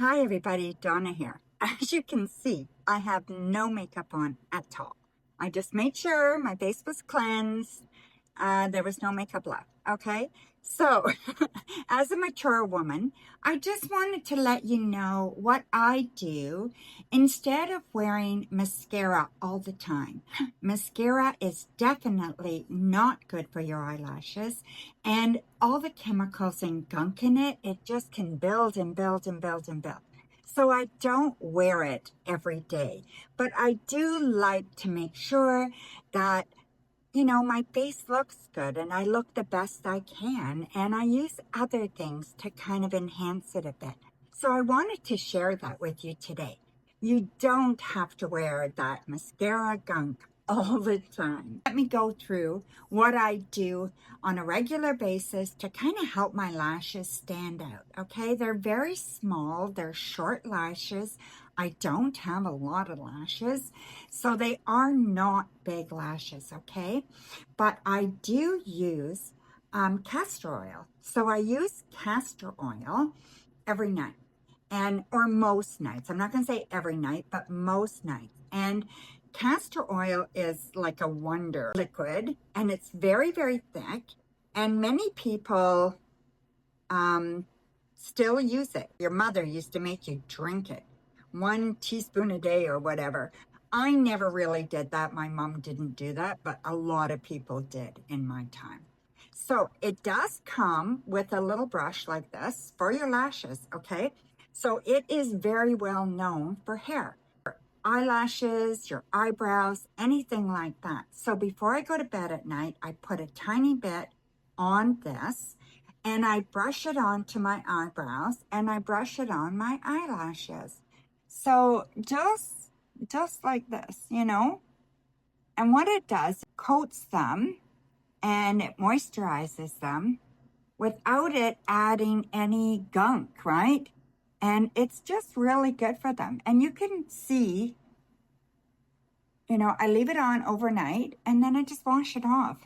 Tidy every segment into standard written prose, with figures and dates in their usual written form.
Hi everybody, Donna here. As you can see, I have no makeup on at all. I just made sure my face was cleansed. There was no makeup left, okay? So, as a mature woman, I just wanted to let you know what I do instead of wearing mascara all the time. Mascara is definitely not good for your eyelashes, and all the chemicals and gunk in it, it just can build and build and build and build. So I don't wear it every day, but I do like to make sure that my face looks good and I look the best I can, and I use other things to kind of enhance it a bit. So I wanted to share that with you today. You don't have to wear that mascara gunk all the time. Let me go through what I do on a regular basis to kind of help my lashes stand out, okay? They're very small, they're short lashes. I don't have a lot of lashes, so they are not big lashes, okay? But I do use castor oil. So I use castor oil every night, or most nights. I'm not going to say every night, but most nights. And castor oil is like a wonder liquid, and it's very, very thick. And many people still use it. Your mother used to make you drink it, 1 teaspoon a day or whatever. I never really did that. My mom didn't do that, but a lot of people did in my time. So it does come with a little brush like this for your lashes, okay? So it is very well known for hair, eyelashes, your eyebrows, anything like that. So before I go to bed at night, I put a tiny bit on this and I brush it onto my eyebrows and I brush it on my eyelashes. So just like this, and what it does, it coats them and it moisturizes them without it adding any gunk, right? And it's just really good for them. And you can see, I leave it on overnight and then I just wash it off.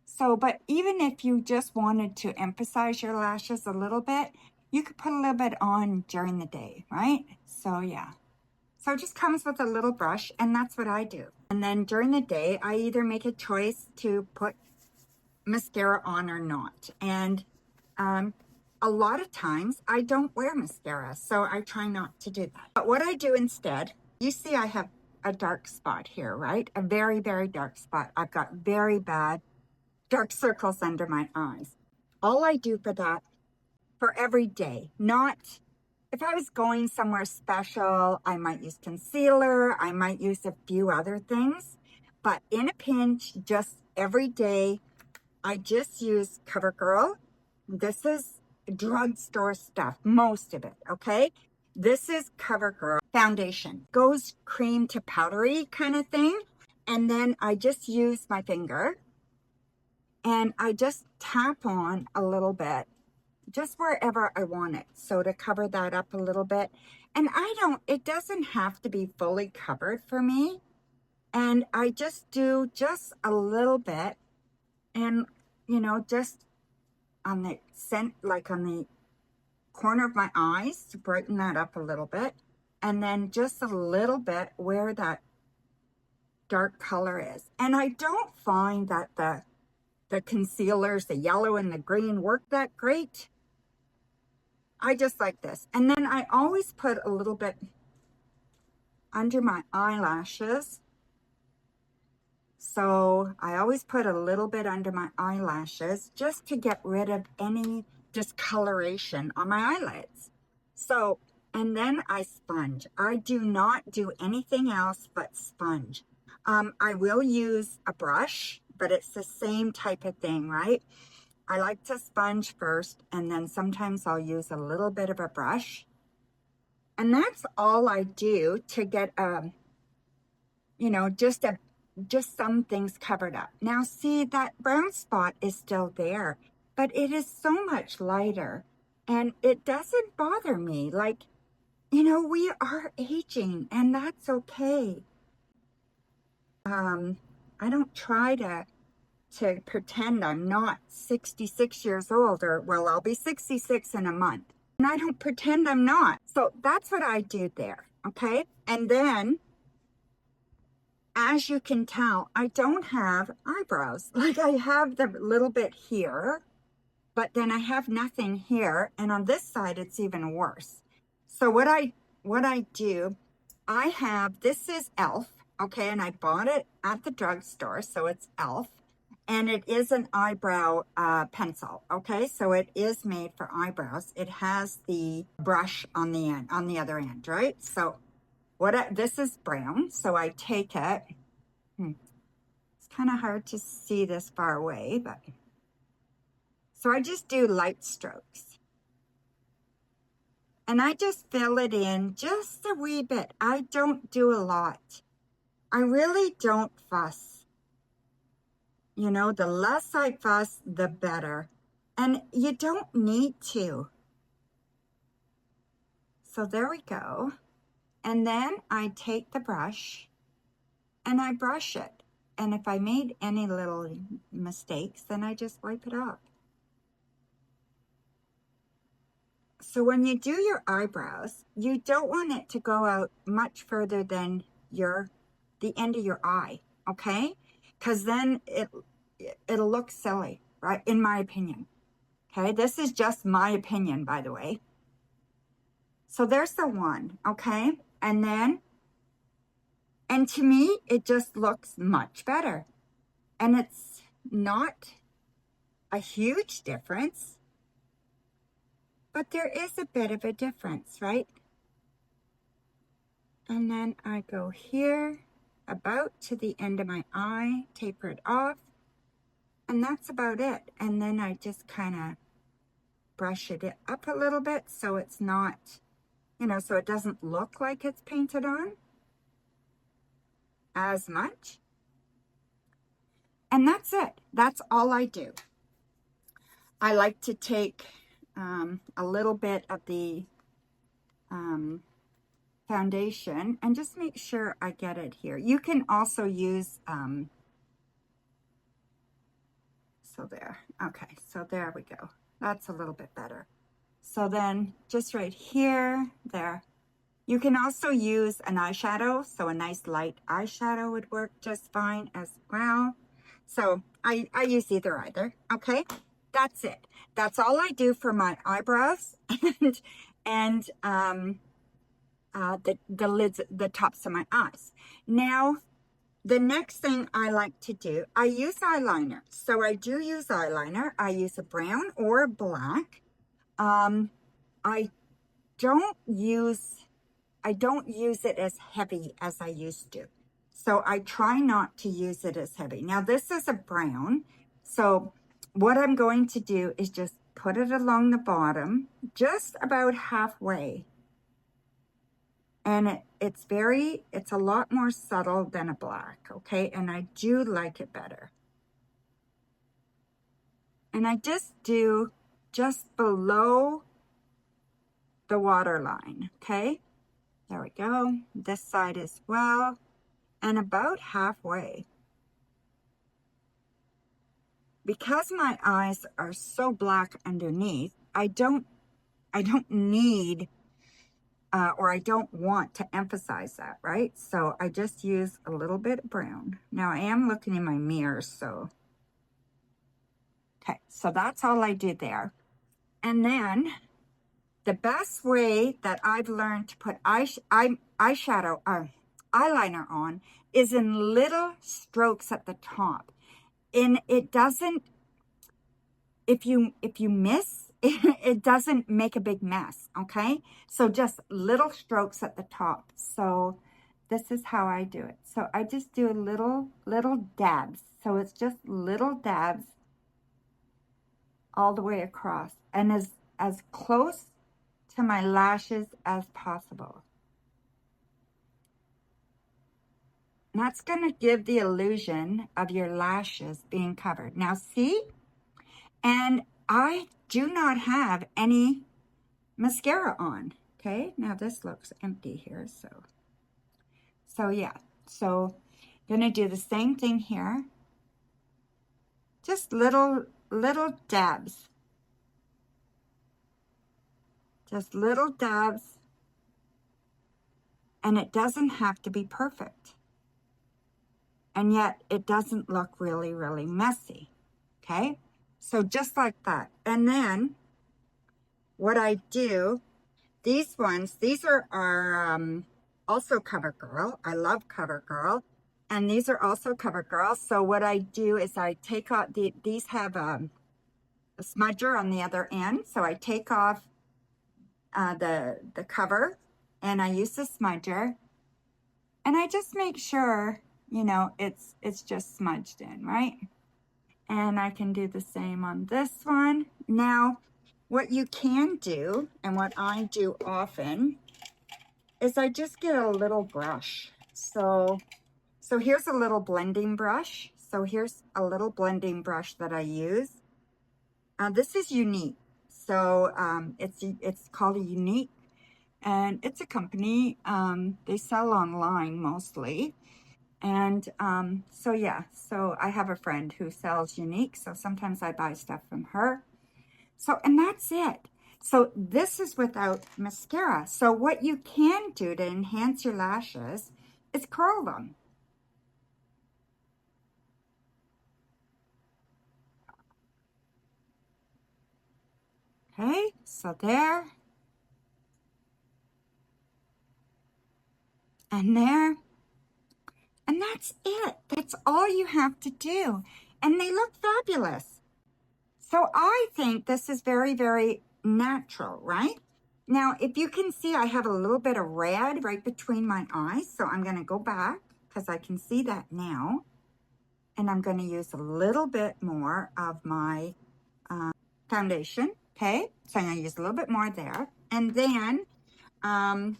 So, but even if you just wanted to emphasize your lashes a little bit, you could put a little bit on during the day, right? So yeah. So it just comes with a little brush, and that's what I do. And then during the day, I either make a choice to put mascara on or not. And a lot of times I don't wear mascara, so I try not to do that. But what I do instead, you see I have a dark spot here, right? A very, very dark spot. I've got very bad dark circles under my eyes. All I do for that, for every day, not if I was going somewhere special, I might use concealer, I might use a few other things, but in a pinch, just every day, I just use CoverGirl. This is drugstore stuff, most of it, okay? This is CoverGirl foundation. Goes cream to powdery kind of thing. And then I just use my finger and I just tap on a little bit, just wherever I want it. So to cover that up a little bit. And it doesn't have to be fully covered for me. And I just do just a little bit, and just on the like on the corner of my eyes to brighten that up a little bit. And then just a little bit where that dark color is. And I don't find that the concealers, the yellow and the green, work that great. I just like this. And then I always put a little bit under my eyelashes. So I always put a little bit under my eyelashes just to get rid of any discoloration on my eyelids. So, and then I sponge. I do not do anything else but sponge. I will use a brush, but it's the same type of thing, right? I like to sponge first, and then sometimes I'll use a little bit of a brush. And that's all I do to get, just some things covered up. Now, see, that brown spot is still there, but it is so much lighter, and it doesn't bother me. Like, we are aging, and that's okay. I don't try to pretend I'm not 66 years old, or, well, I'll be 66 in a month. And I don't pretend I'm not. So that's what I do there, okay? And then, as you can tell, I don't have eyebrows. Like I have the little bit here, but then I have nothing here. And on this side, it's even worse. So what I do, I have, this is e.l.f., okay? And I bought it at the drugstore, so it's e.l.f. And it is an eyebrow pencil, okay? So it is made for eyebrows. It has the brush on the end, on the other end, right? So this is brown, so I take it. It's kind of hard to see this far away, but so I just do light strokes. And I just fill it in just a wee bit. I don't do a lot. I really don't fuss. You know, the less I fuss, the better. And you don't need to. So there we go. And then I take the brush and I brush it. And if I made any little mistakes, then I just wipe it off. So when you do your eyebrows, you don't want it to go out much further than the end of your eye, okay? Because then it'll look silly, right? In my opinion, okay? This is just my opinion, by the way. So there's the one, okay? And to me, it just looks much better. And it's not a huge difference, but there is a bit of a difference, right? And then I go here, about to the end of my eye, taper it off, and that's about it. And then I just kind of brush it up a little bit so it's not, you know, so it doesn't look like it's painted on as much. And that's it. That's all I do. I like to take a little bit of the foundation and just make sure I get it here. You can also use, so there, okay, so there we go. That's a little bit better. So then just right here, there. You can also use an eyeshadow, so a nice light eyeshadow would work just fine as well. So I use either, okay? That's it. That's all I do for my eyebrows and the lids, the tops of my eyes. Now, the next thing I like to do, I use eyeliner. So I do use eyeliner. I use a brown or a black. I don't use it as heavy as I used to. So I try not to use it as heavy. Now this is a brown. So what I'm going to do is just put it along the bottom, just about halfway. And it's a lot more subtle than a black, okay? And I do like it better. And I just do just below the waterline, okay? There we go. This side as well. And about halfway. Because my eyes are so black underneath, I don't need or I don't want to emphasize that, right? So I just use a little bit of brown. Now I am looking in my mirror, so. Okay, so that's all I did there. And then the best way that I've learned to put eyeliner on is in little strokes at the top. And it doesn't, if you miss, it doesn't make a big mess, okay? So just little strokes at the top. So this is how I do it. So I just do little dabs. So it's just little dabs all the way across and as close to my lashes as possible. And that's going to give the illusion of your lashes being covered. Now see, and I do not have any mascara on, okay? Now this looks empty here, so yeah. So I'm gonna do the same thing here. Just little dabs. Just little doves. And it doesn't have to be perfect. And yet it doesn't look really, really messy. Okay? So just like that. And then what I do, these ones, these are also CoverGirl. I love CoverGirl. And these are also CoverGirl. So what I do is I take out, these have a smudger on the other end. So I take off the cover and I use the smudger. And I just make sure, you know, it's just smudged in, right? And I can do the same on this one. Now, what you can do, and what I do often, is I just get a little brush. So here's a little blending brush. So here's a little blending brush that I use. This is Unique. So it's called a Unique, and it's a company. They sell online mostly. And so yeah, so I have a friend who sells Unique, so sometimes I buy stuff from her. So, and that's it. So this is without mascara. So what you can do to enhance your lashes is curl them. Okay, so there, and there, and that's it. That's all you have to do. And they look fabulous. So I think this is very, very natural, right? Now, if you can see, I have a little bit of red right between my eyes. So I'm going to go back because I can see that now. And I'm going to use a little bit more of my foundation. Okay, so I'm going to use a little bit more there. And then I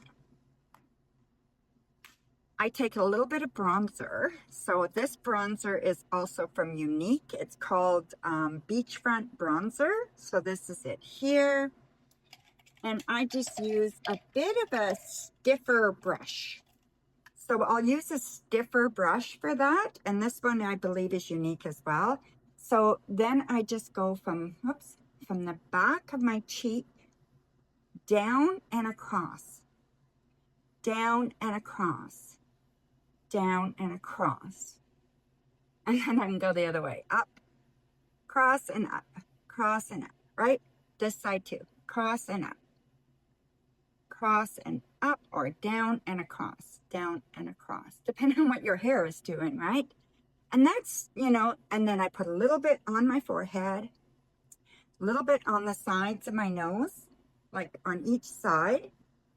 take a little bit of bronzer. So this bronzer is also from Unique. It's called Beachfront Bronzer. So this is it here. And I just use a bit of a stiffer brush. So I'll use a stiffer brush for that. And this one I believe is Unique as well. So then I just go from the back of my cheek down and across, down and across, down and across. And then I can go the other way, up, cross and up, cross and up, right? This side too, cross and up, cross and up, or down and across, depending on what your hair is doing, right? And that's, you know, and then I put a little bit on my forehead, a little bit on the sides of my nose, like on each side.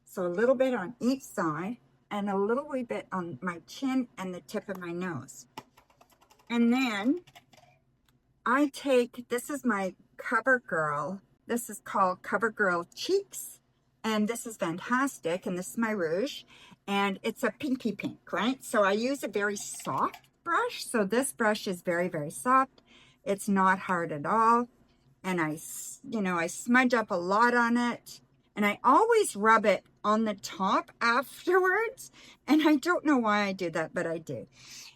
So a little bit on each side, and a little wee bit on my chin and the tip of my nose. And then I take, this is my CoverGirl. This is called CoverGirl Cheeks. And this is fantastic. And this is my rouge. And it's a pinky pink, right? So I use a very soft brush. So this brush is very, very soft. It's not hard at all. And I smudge up a lot on it. And I always rub it on the top afterwards. And I don't know why I do that, but I do.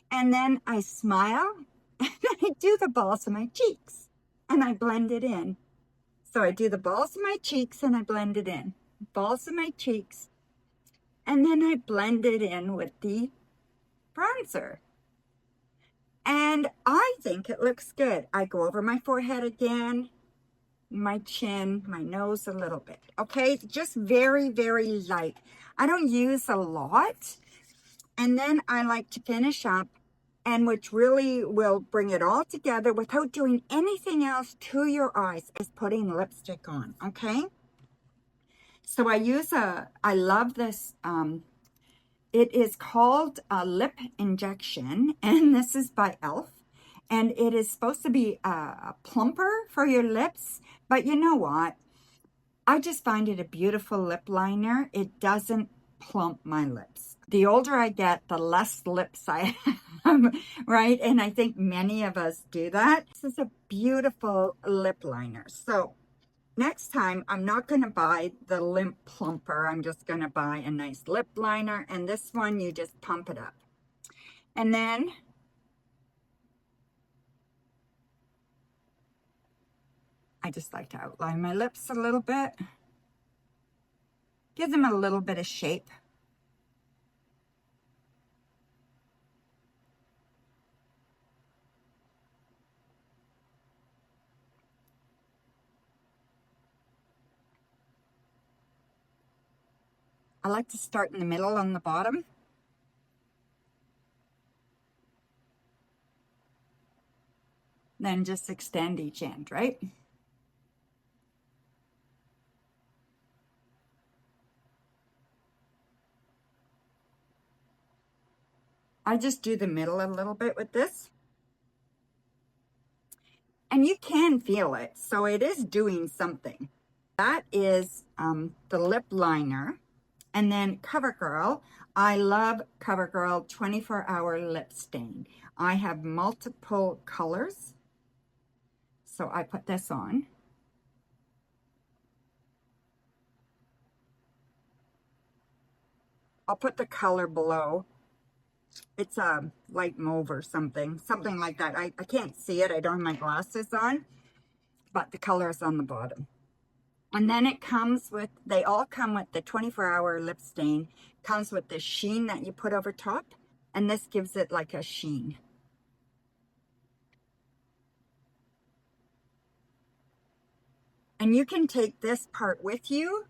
And then I smile and I do the balls of my cheeks and I blend it in. So I do the balls of my cheeks and I blend it in. Balls of my cheeks. And then I blend it in with the bronzer. And I think it looks good. I go over my forehead again, my chin, my nose a little bit. Okay, just very, very light. I don't use a lot. And then I like to finish up, and which really will bring it all together without doing anything else to your eyes, is putting lipstick on, okay? So I love this, it is called a lip injection, and this is by e.l.f. And it is supposed to be a plumper for your lips, but you know what? I just find it a beautiful lip liner. It doesn't plump my lips. The older I get, the less lips I have, right? And I think many of us do that. This is a beautiful lip liner. So next time, I'm not going to buy the lip plumper. I'm just going to buy a nice lip liner. And this one, you just pump it up. And then I just like to outline my lips a little bit. Give them a little bit of shape. I like to start in the middle on the bottom. Then just extend each end, right? I just do the middle a little bit with this. And you can feel it, so it is doing something. That is the lip liner. And then CoverGirl. I love CoverGirl 24-hour lip stain. I have multiple colors. So I put this on. I'll put the color below. It's a light mauve or something like that. I can't see it. I don't have my glasses on, but the color is on the bottom. And then it comes with, they all come with the 24-hour lip stain. Comes with the sheen that you put over top, and this gives it like a sheen. And you can take this part with you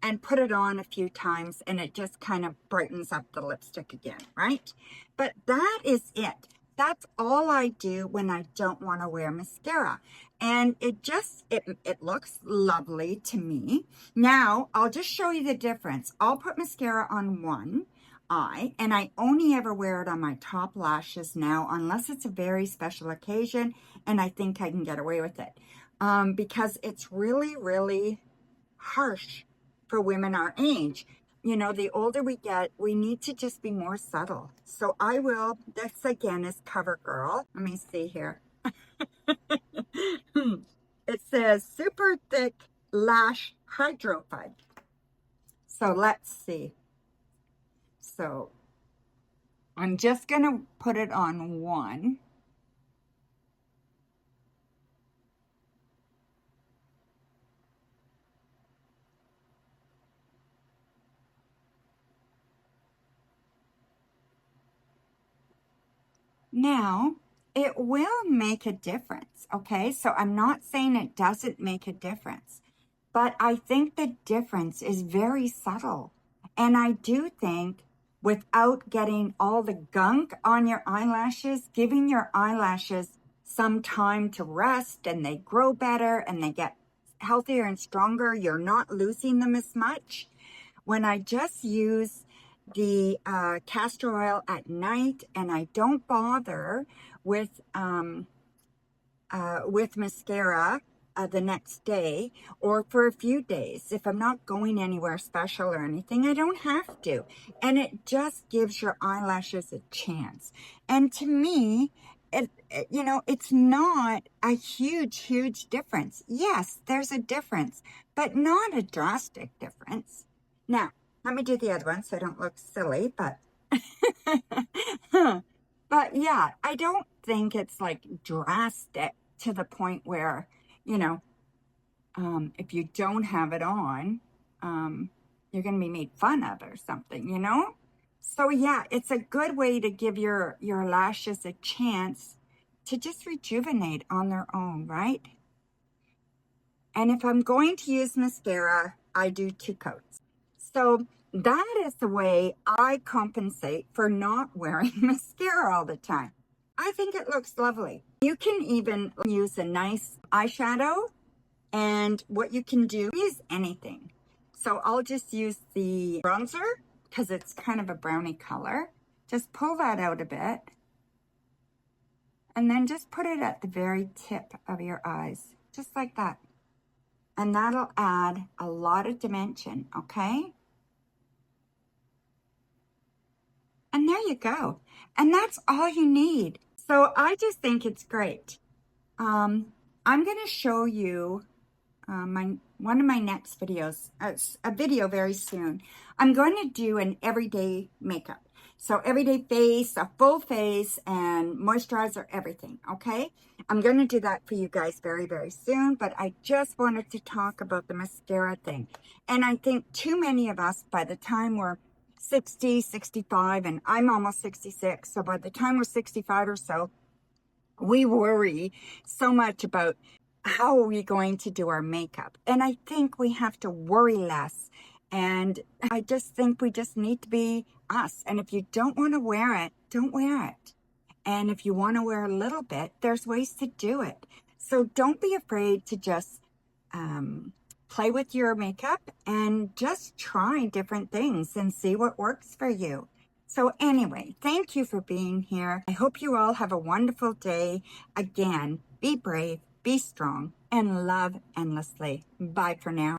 and put it on a few times, and it just kind of brightens up the lipstick again, right? But that is it. That's all I do when I don't want to wear mascara. And it just, it looks lovely to me. Now, I'll just show you the difference. I'll put mascara on one eye, and I only ever wear it on my top lashes now, unless it's a very special occasion, and I think I can get away with it. Because it's really, really harsh for women our age. You know, the older we get, we need to just be more subtle. So I will, this again is CoverGirl. Let me see here. It says super thick lash hydro fudge. So let's see. So I'm just going to put it on one. Now, it will make a difference, okay? So I'm not saying it doesn't make a difference, but I think the difference is very subtle. And I do think without getting all the gunk on your eyelashes, giving your eyelashes some time to rest and they grow better and they get healthier and stronger, you're not losing them as much. When I just use the castor oil at night and I don't bother with mascara the next day or for a few days. If I'm not going anywhere special or anything, I don't have to. And it just gives your eyelashes a chance. And to me, you know, it's not a huge difference. Yes, there's a difference, but not a drastic difference. Now, let me do the other one so I don't look silly, but but yeah, I don't think it's like drastic to the point where, you know, if you don't have it on, you're going to be made fun of or something, you know? So yeah, it's a good way to give your lashes a chance to just rejuvenate on their own, right? And if I'm going to use mascara, I do 2 coats. So that is the way I compensate for not wearing mascara all the time. I think it looks lovely. You can even use a nice eyeshadow, and what you can do is anything. So I'll just use the bronzer because it's kind of a brownie color. Just pull that out a bit and then just put it at the very tip of your eyes, just like that. And that'll add a lot of dimension, okay? And there you go. And that's all you need. So I just think it's great. I'm going to show you one of my next videos, a video very soon. I'm going to do an everyday makeup. So everyday face, a full face, and moisturizer, everything, okay? I'm going to do that for you guys very, very soon, but I just wanted to talk about the mascara thing. And I think too many of us, by the time we're 60, 65, and I'm almost 66, so by the time we're 65 or so, we worry so much about how are we going to do our makeup. And I think we have to worry less. And I just think we just need to be us. And if you don't want to wear it, don't wear it. And if you want to wear a little bit, there's ways to do it. So don't be afraid to just play with your makeup and just try different things and see what works for you. So anyway, thank you for being here. I hope you all have a wonderful day. Again, be brave, be strong, and love endlessly. Bye for now.